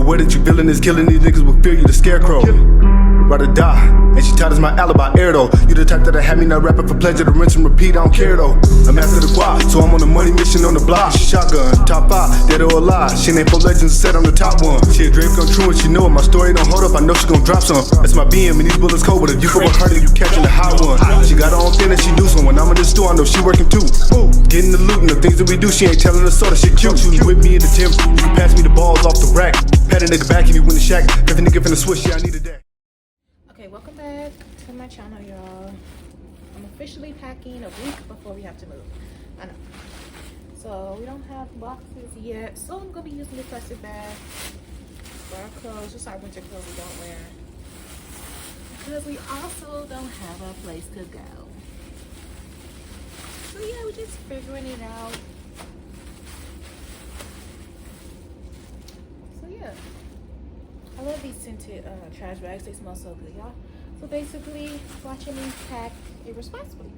way that you feeling is killing these niggas will fear you the scarecrow. Rather die, and she tight as my alibi air though. You the type that'll have me not rapping for pleasure to rinse and repeat, I don't care though. I'm after the guap, so I'm on a money mission on the block. Shotgun, top 5, dead or alive. She ain't for legends, said I'm the top one. She a dream come true and she know it. My story don't hold up, I know she gon' drop some. That's my BM and these bullets cold, but if you go with her then you catching the hot one. She got her own thing that she do, so when I'm in the store I know she working too. Getting the loot and the things that we do, she ain't telling us so that shit cute. She with me in the gym, you can pass me the balls off the rack. Pat a nigga back if you win the shack. If a nigga finna switch, yeah I need a that. Okay, welcome back to my channel, y'all. I'm officially packing a week before we have to move. I know. So we don't have boxes yet. So I'm gonna be using this plastic bag for our clothes, just our winter clothes we don't wear. Because we also don't have a place to go. So yeah, we're just figuring it out. So yeah. I love these scented trash bags. They smell so good, y'all. So basically, watching me pack irresponsibly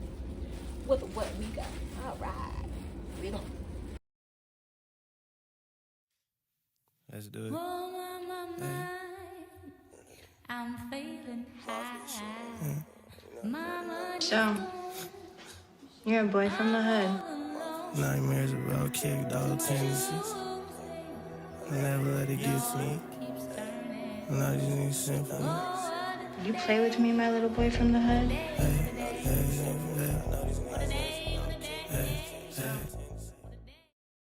with what we got. All right, we go. Let's do it. I'm feeling high. So, you're a boy from the hood. Nightmares about kick dog tendencies. Never let it get to me. Not just need symphony. You play with me, my little boy from the hood?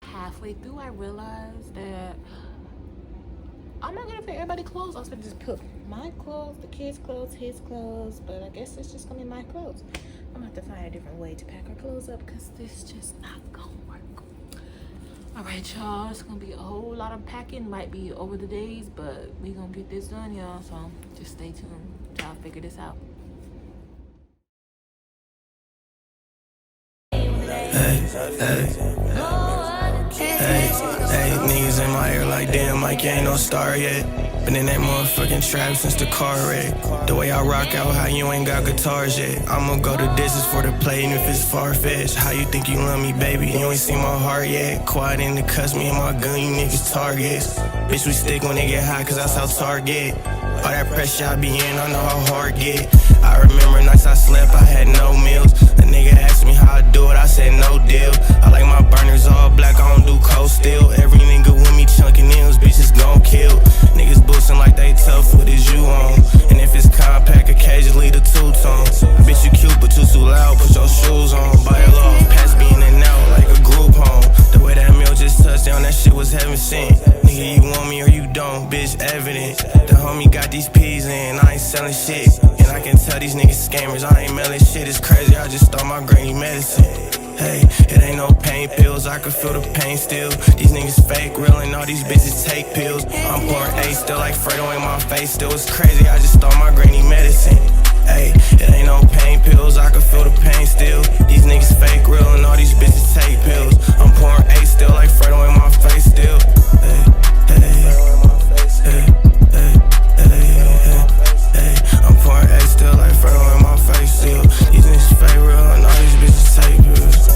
Halfway through, I realized that I'm not gonna fit everybody's clothes. I was gonna just put my clothes, the kids' clothes, his clothes, but I guess it's just gonna be my clothes. I'm gonna have to find a different way to pack our clothes up because this just not gonna work. All right, y'all, it's gonna be a whole lot of packing. Might be over the days, but we gonna get this done, y'all. So just stay tuned. Y'all figure this out. Hey, niggas in my ear like damn, Mike, you ain't no star yet. Been in that motherfucking trap since the car wreck. The way I rock out, how you ain't got guitars yet. I'ma go the distance for the play, and if it's far-fetched. How you think you love me, baby? You ain't seen my heart yet. Quiet in the cuss, me and my gun, you niggas targets. Bitch, we stick when they get hot, cause that's how Target. All that pressure I be in, I know how hard get. I remember nights I slept, I had no meals. A nigga asked me how I do it, I said no deal. I like my burners all black, I don't do cold steel. Every nigga with me chunking nails, bitches gon' kill. Niggas boosting like they tough, what is you on? And if it's compact, occasionally the two-tone. Bitch, you cute, but you too loud, put your shoes on. Buy it off, pass me in and out like a group home. The way that meal just touched down, that shit was heaven sent. Nigga, you want me or you don't, bitch, evident. The homie got these peas in, I ain't selling shit. And I can tell these niggas scammers, I ain't mailing shit, it's crazy, I just stole my granny medicine. Hey, it ain't no pain pills, I can feel the pain still. These niggas fake real and all these bitches take pills. I'm pouring A still like Fredo in my face, still it's crazy, I just stole my granny medicine. Hey, it ain't no pain pills, I can feel the pain still. These niggas fake real and all these bitches take pills. I'm pouring A still like Fredo in my face still. Hey, I'm pouring A still like Fredo in my face still. These niggas fake real and all these bitches take pills.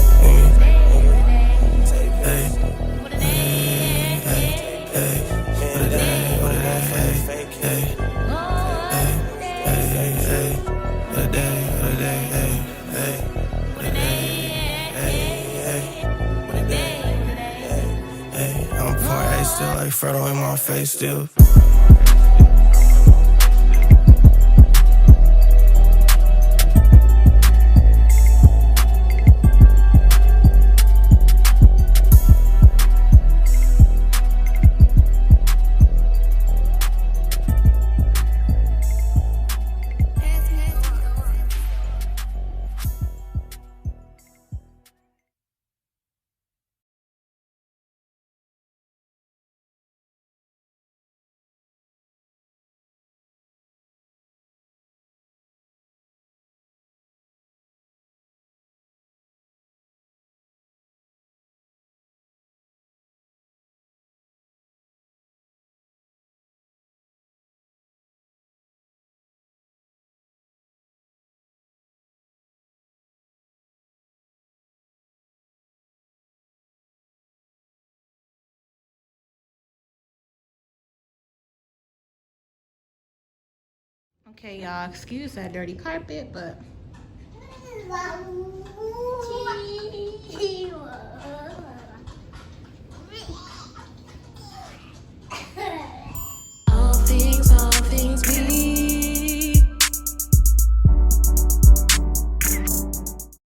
I'm pouring A still like Fredo in my face still. Okay, y'all, excuse that dirty carpet, but